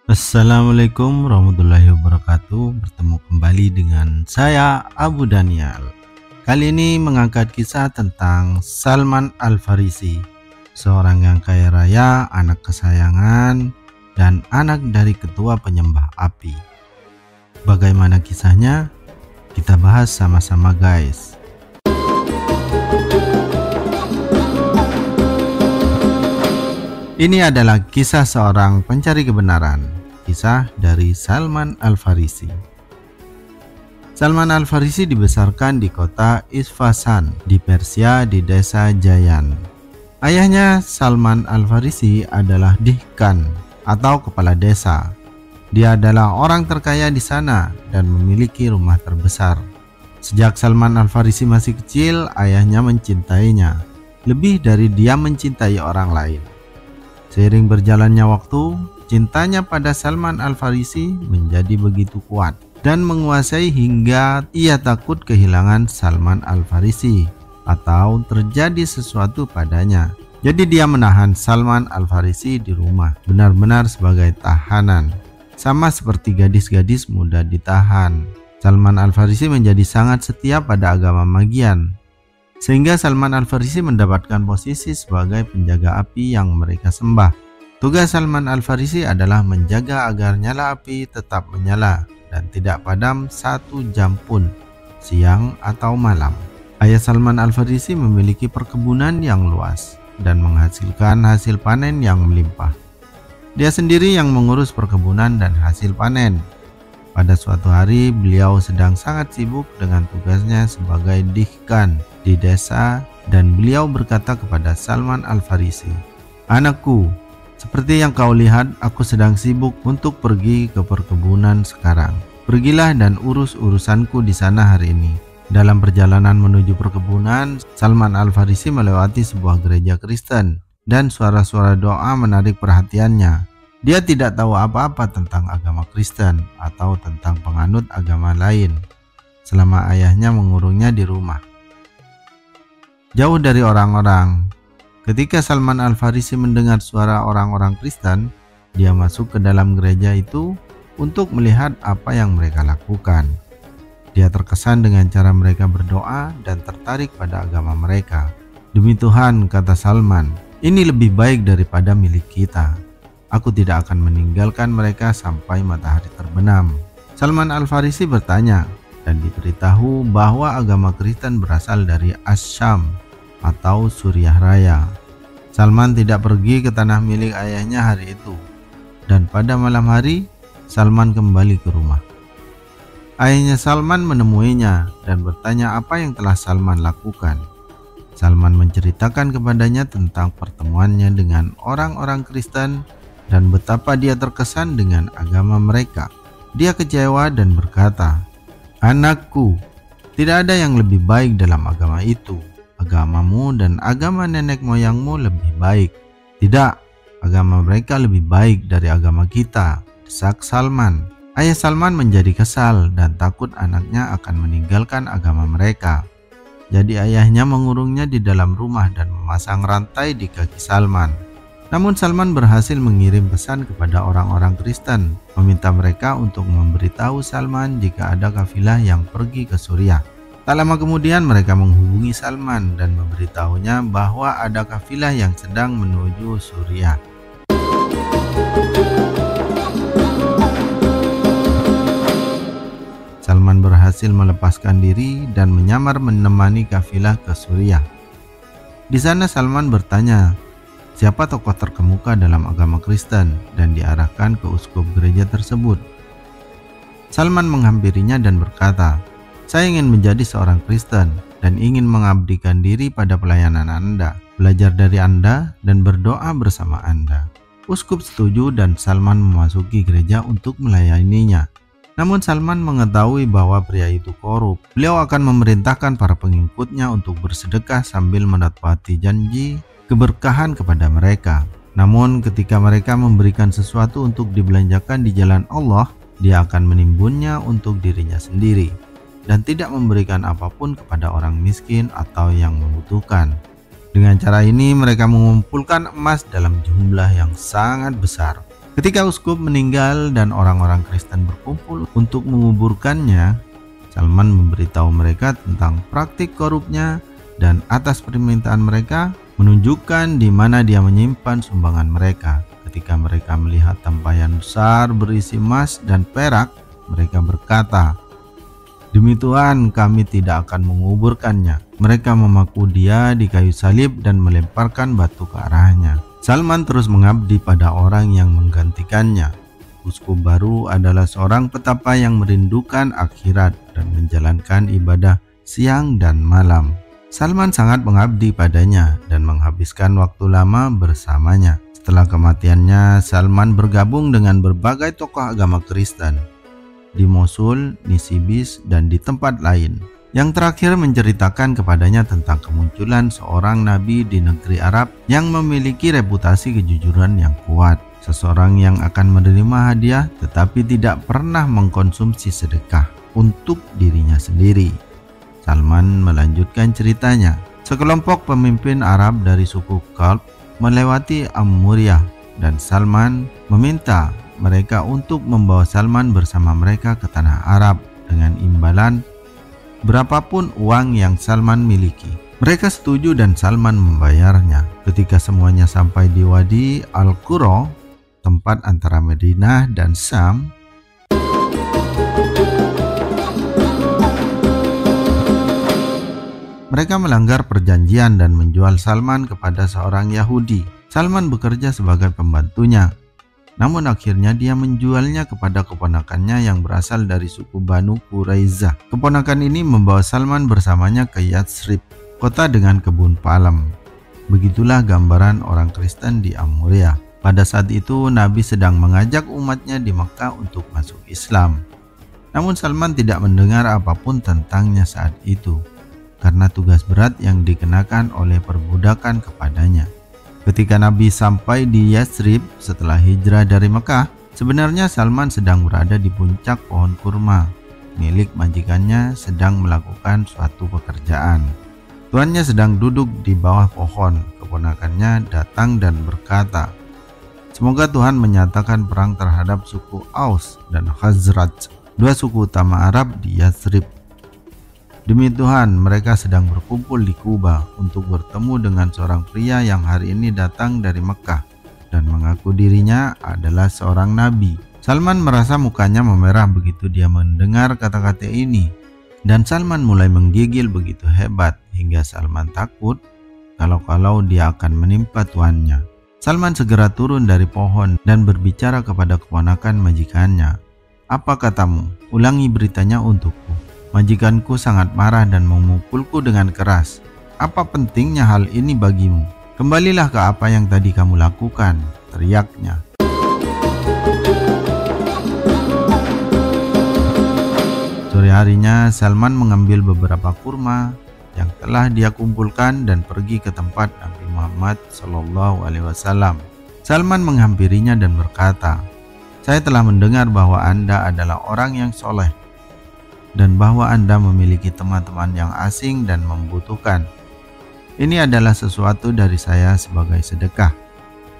Assalamualaikum warahmatullahi wabarakatuh. Bertemu kembali dengan saya Abu Daniel. Kali ini mengangkat kisah tentang Salman Al-Farisi, seorang yang kaya raya, anak kesayangan, dan anak dari ketua penyembah api. Bagaimana kisahnya? Kita bahas sama-sama guys. Ini adalah kisah seorang pencari kebenaran, kisah dari Salman Al-Farisi. Salman Al-Farisi dibesarkan di kota Isfahan di Persia di desa Jayan. Ayahnya Salman Al-Farisi adalah dihkan atau kepala desa. Dia adalah orang terkaya di sana dan memiliki rumah terbesar. Sejak Salman Al-Farisi masih kecil, ayahnya mencintainya lebih dari dia mencintai orang lain. Seiring berjalannya waktu, cintanya pada Salman Al-Farisi menjadi begitu kuat dan menguasai hingga ia takut kehilangan Salman Al-Farisi atau terjadi sesuatu padanya. Jadi dia menahan Salman Al-Farisi di rumah, benar-benar sebagai tahanan. Sama seperti gadis-gadis muda ditahan. Salman Al-Farisi menjadi sangat setia pada agama Magian, sehingga Salman Al-Farisi mendapatkan posisi sebagai penjaga api yang mereka sembah. Tugas Salman Al-Farisi adalah menjaga agar nyala api tetap menyala dan tidak padam 1 jam pun, siang atau malam. Ayah Salman Al-Farisi memiliki perkebunan yang luas dan menghasilkan hasil panen yang melimpah. Dia sendiri yang mengurus perkebunan dan hasil panen. Pada suatu hari, beliau sedang sangat sibuk dengan tugasnya sebagai dihkan di desa dan beliau berkata kepada Salman Al-Farisi, "Anakku, seperti yang kau lihat, aku sedang sibuk untuk pergi ke perkebunan sekarang. Pergilah dan urus urusanku di sana hari ini." Dalam perjalanan menuju perkebunan, Salman Al-Farisi melewati sebuah gereja Kristen dan suara-suara doa menarik perhatiannya. Dia tidak tahu apa-apa tentang agama Kristen atau tentang penganut agama lain selama ayahnya mengurungnya di rumah, jauh dari orang-orang. Ketika Salman Al-Farisi mendengar suara orang-orang Kristen, dia masuk ke dalam gereja itu untuk melihat apa yang mereka lakukan. Dia terkesan dengan cara mereka berdoa dan tertarik pada agama mereka. "Demi Tuhan," kata Salman, "ini lebih baik daripada milik kita. Aku tidak akan meninggalkan mereka sampai matahari terbenam." Salman Al-Farisi bertanya dan diberitahu bahwa agama Kristen berasal dari Asyam atau Suriah Raya. Salman tidak pergi ke tanah milik ayahnya hari itu, dan pada malam hari Salman kembali ke rumah. Ayahnya Salman menemuinya dan bertanya apa yang telah Salman lakukan. Salman menceritakan kepadanya tentang pertemuannya dengan orang-orang Kristen dan betapa dia terkesan dengan agama mereka. Dia kecewa dan berkata, "Anakku, tidak ada yang lebih baik dalam agama itu. Agamamu dan agama nenek moyangmu lebih baik." "Tidak, agama mereka lebih baik dari agama kita," desak Salman. Ayah Salman menjadi kesal dan takut anaknya akan meninggalkan agama mereka. Jadi ayahnya mengurungnya di dalam rumah dan memasang rantai di kaki Salman. Namun Salman berhasil mengirim pesan kepada orang-orang Kristen, meminta mereka untuk memberitahu Salman jika ada kafilah yang pergi ke Suriah. Tak lama kemudian mereka menghubungi Salman dan memberitahunya bahwa ada kafilah yang sedang menuju Suriah. Salman berhasil melepaskan diri dan menyamar menemani kafilah ke Suriah. Di sana Salman bertanya, siapa tokoh terkemuka dalam agama Kristen, dan diarahkan ke uskup gereja tersebut. Salman menghampirinya dan berkata, "Saya ingin menjadi seorang Kristen dan ingin mengabdikan diri pada pelayanan Anda, belajar dari Anda, dan berdoa bersama Anda." Uskup setuju dan Salman memasuki gereja untuk melayaninya. Namun Salman mengetahui bahwa pria itu korup. Beliau akan memerintahkan para pengikutnya untuk bersedekah sambil menepati janji keberkahan kepada mereka. Namun ketika mereka memberikan sesuatu untuk dibelanjakan di jalan Allah, dia akan menimbunnya untuk dirinya sendiri dan tidak memberikan apapun kepada orang miskin atau yang membutuhkan. Dengan cara ini mereka mengumpulkan emas dalam jumlah yang sangat besar. Ketika uskup meninggal dan orang-orang Kristen berkumpul untuk menguburkannya, Salman memberitahu mereka tentang praktik korupnya dan atas permintaan mereka menunjukkan di mana dia menyimpan sumbangan mereka. Ketika mereka melihat tempayan besar berisi emas dan perak, mereka berkata, "Demi Tuhan, kami tidak akan menguburkannya." Mereka memaku dia di kayu salib dan melemparkan batu ke arahnya. Salman terus mengabdi pada orang yang menggantikannya. Uskup baru adalah seorang petapa yang merindukan akhirat dan menjalankan ibadah siang dan malam. Salman sangat mengabdi padanya dan menghabiskan waktu lama bersamanya. Setelah kematiannya, Salman bergabung dengan berbagai tokoh agama Kristen di Mosul, Nisibis, dan di tempat lain. Yang terakhir menceritakan kepadanya tentang kemunculan seorang nabi di negeri Arab yang memiliki reputasi kejujuran yang kuat. Seseorang yang akan menerima hadiah tetapi tidak pernah mengkonsumsi sedekah untuk dirinya sendiri. Salman melanjutkan ceritanya. Sekelompok pemimpin Arab dari suku Kalb melewati Amuriah dan Salman meminta mereka untuk membawa Salman bersama mereka ke tanah Arab dengan imbalan berapapun uang yang Salman miliki. Mereka setuju dan Salman membayarnya. Ketika semuanya sampai di Wadi Al-Qura, tempat antara Madinah dan Syam, mereka melanggar perjanjian dan menjual Salman kepada seorang Yahudi. Salman bekerja sebagai pembantunya. Namun akhirnya dia menjualnya kepada keponakannya yang berasal dari suku Banu Quraizah. Keponakan ini membawa Salman bersamanya ke Yatsrib, kota dengan kebun palem. Begitulah gambaran orang Kristen di Amuriah. Pada saat itu Nabi sedang mengajak umatnya di Mekah untuk masuk Islam. Namun Salman tidak mendengar apapun tentangnya saat itu, karena tugas berat yang dikenakan oleh perbudakan kepadanya. Ketika Nabi sampai di Yatsrib setelah hijrah dari Mekah, sebenarnya Salman sedang berada di puncak pohon kurma milik majikannya sedang melakukan suatu pekerjaan. Tuannya sedang duduk di bawah pohon. Keponakannya datang dan berkata, "Semoga Tuhan menyatakan perang terhadap suku Aus dan Khazraj, dua suku utama Arab di Yatsrib. Demi Tuhan, mereka sedang berkumpul di Kuba untuk bertemu dengan seorang pria yang hari ini datang dari Mekah dan mengaku dirinya adalah seorang nabi." Salman merasa mukanya memerah begitu dia mendengar kata-kata ini, dan Salman mulai menggigil begitu hebat hingga Salman takut kalau dia akan menimpa tuannya. Salman segera turun dari pohon dan berbicara kepada keponakan majikannya. "Apa katamu? Ulangi beritanya untukku. Majikanku sangat marah dan memukulku dengan keras. Apa pentingnya hal ini bagimu? Kembalilah ke apa yang tadi kamu lakukan," teriaknya. Sore harinya Salman mengambil beberapa kurma yang telah dia kumpulkan dan pergi ke tempat Nabi Muhammad SAW. Salman menghampirinya dan berkata, "Saya telah mendengar bahwa Anda adalah orang yang soleh dan bahwa Anda memiliki teman-teman yang asing dan membutuhkan. Ini adalah sesuatu dari saya sebagai sedekah.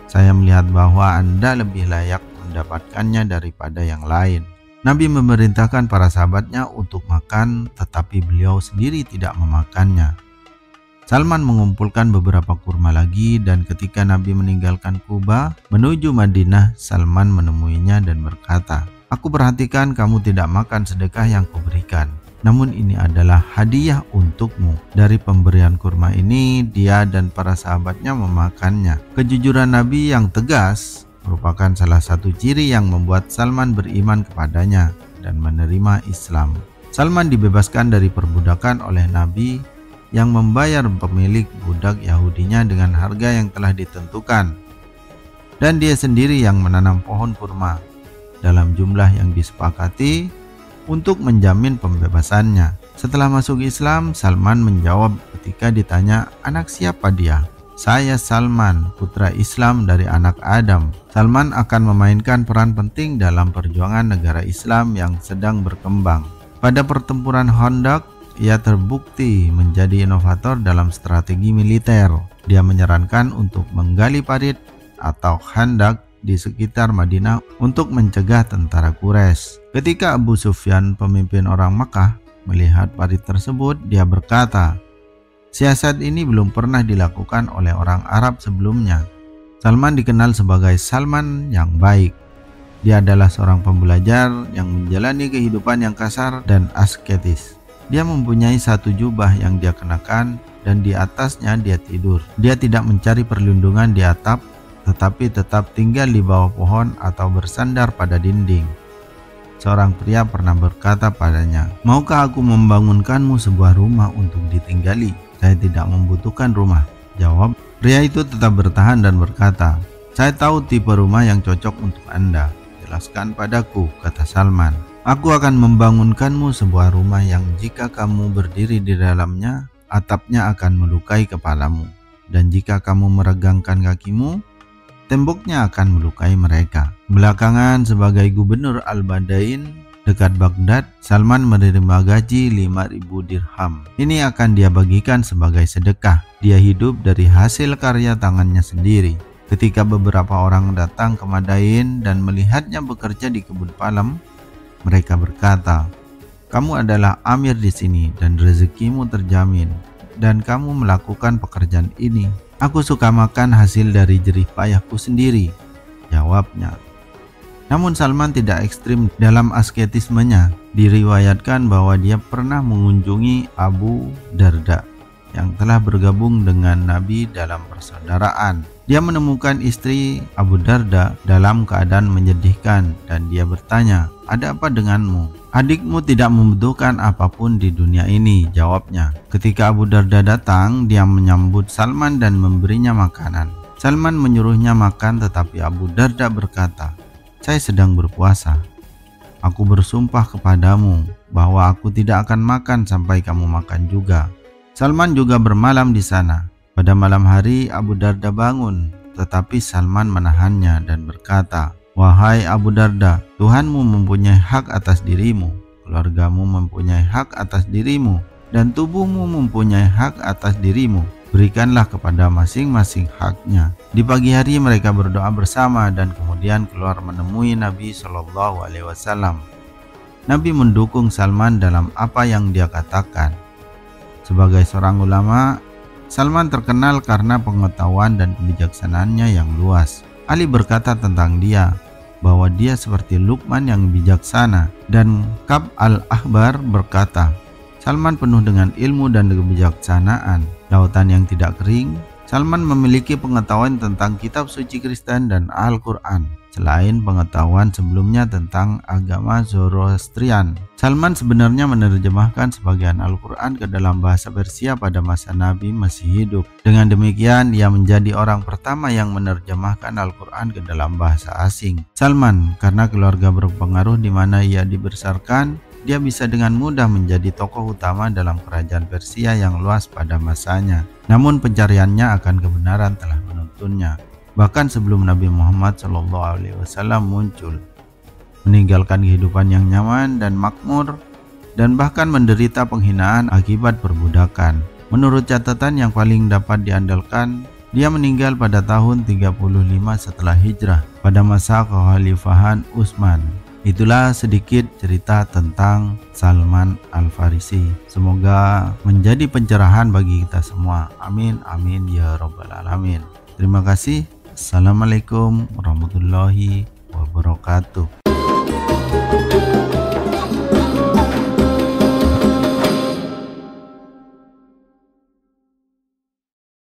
Saya melihat bahwa Anda lebih layak mendapatkannya daripada yang lain." Nabi memerintahkan para sahabatnya untuk makan, tetapi beliau sendiri tidak memakannya. Salman mengumpulkan beberapa kurma lagi, dan ketika Nabi meninggalkan Kuba menuju Madinah, Salman menemuinya dan berkata, "Aku perhatikan kamu tidak makan sedekah yang kuberikan. Namun ini adalah hadiah untukmu." Dari pemberian kurma ini, dia dan para sahabatnya memakannya. Kejujuran Nabi yang tegas merupakan salah satu ciri yang membuat Salman beriman kepadanya dan menerima Islam. Salman dibebaskan dari perbudakan oleh Nabi yang membayar pemilik budak Yahudinya dengan harga yang telah ditentukan, dan dia sendiri yang menanam pohon kurma dalam jumlah yang disepakati untuk menjamin pembebasannya. Setelah masuk Islam, Salman menjawab ketika ditanya, "Anak siapa dia?" "Saya Salman, putra Islam dari anak Adam." Salman akan memainkan peran penting dalam perjuangan negara Islam yang sedang berkembang. Pada pertempuran Khandaq, ia terbukti menjadi inovator dalam strategi militer. Dia menyarankan untuk menggali parit atau khandak di sekitar Madinah untuk mencegah tentara Quraisy. Ketika Abu Sufyan, pemimpin orang Makkah, melihat parit tersebut, dia berkata, "Siasat ini belum pernah dilakukan oleh orang Arab sebelumnya." Salman dikenal sebagai Salman yang baik. Dia adalah seorang pembelajar yang menjalani kehidupan yang kasar dan asketis. Dia mempunyai satu jubah yang dia kenakan dan di atasnya dia tidur. Dia tidak mencari perlindungan di atap, tetapi tetap tinggal di bawah pohon atau bersandar pada dinding. Seorang pria pernah berkata padanya, "Maukah aku membangunkanmu sebuah rumah untuk ditinggali?" "Saya tidak membutuhkan rumah," jawab. Pria itu tetap bertahan dan berkata, "Saya tahu tipe rumah yang cocok untuk Anda. Jelaskan padaku," kata Salman. "Aku akan membangunkanmu sebuah rumah yang jika kamu berdiri di dalamnya, atapnya akan melukai kepalamu. Dan jika kamu meregangkan kakimu, temboknya akan melukai mereka." Belakangan sebagai gubernur Al-Badain dekat Baghdad, Salman menerima gaji 5.000 dirham. Ini akan dia bagikan sebagai sedekah. Dia hidup dari hasil karya tangannya sendiri. Ketika beberapa orang datang ke Madain dan melihatnya bekerja di kebun palem, mereka berkata, "Kamu adalah amir di sini dan rezekimu terjamin, dan kamu melakukan pekerjaan ini." "Aku suka makan hasil dari jerih payahku sendiri," jawabnya. Namun Salman tidak ekstrim dalam asketismenya. Diriwayatkan bahwa dia pernah mengunjungi Abu Darda yang telah bergabung dengan Nabi dalam persaudaraan. Dia menemukan istri Abu Darda dalam keadaan menyedihkan dan dia bertanya, "Ada apa denganmu?" "Adikmu tidak membutuhkan apapun di dunia ini," jawabnya. Ketika Abu Darda datang, dia menyambut Salman dan memberinya makanan. Salman menyuruhnya makan, tetapi Abu Darda berkata, "Saya sedang berpuasa. Aku bersumpah kepadamu bahwa aku tidak akan makan sampai kamu makan juga." Salman juga bermalam di sana. Pada malam hari Abu Darda bangun, tetapi Salman menahannya dan berkata, "Wahai Abu Darda, Tuhanmu mempunyai hak atas dirimu, keluargamu mempunyai hak atas dirimu, dan tubuhmu mempunyai hak atas dirimu. Berikanlah kepada masing-masing haknya." Di pagi hari mereka berdoa bersama dan kemudian keluar menemui Nabi SAW. Nabi mendukung Salman dalam apa yang dia katakan. Sebagai seorang ulama, Salman terkenal karena pengetahuan dan kebijaksanaannya yang luas. Ali berkata tentang dia bahwa dia seperti Luqman yang bijaksana, dan Ka'b al-Ahbar berkata, "Salman penuh dengan ilmu dan kebijaksanaan, lautan yang tidak kering." Salman memiliki pengetahuan tentang kitab suci Kristen dan Al-Quran, selain pengetahuan sebelumnya tentang agama Zoroastrian. Salman sebenarnya menerjemahkan sebagian Al-Quran ke dalam bahasa Persia pada masa Nabi masih hidup. Dengan demikian, ia menjadi orang pertama yang menerjemahkan Al-Quran ke dalam bahasa asing. Salman, karena keluarga berpengaruh di mana ia dibesarkan, dia bisa dengan mudah menjadi tokoh utama dalam kerajaan Persia yang luas pada masanya. Namun pencariannya akan kebenaran telah menuntunnya. Bahkan sebelum Nabi Muhammad SAW muncul, meninggalkan kehidupan yang nyaman dan makmur, dan bahkan menderita penghinaan akibat perbudakan. Menurut catatan yang paling dapat diandalkan, dia meninggal pada tahun 35 setelah hijrah pada masa kekhalifahan Utsman. Itulah sedikit cerita tentang Salman Al-Farisi. Semoga menjadi pencerahan bagi kita semua. Amin, amin ya rabbal alamin. Terima kasih. Assalamualaikum warahmatullahi wabarakatuh.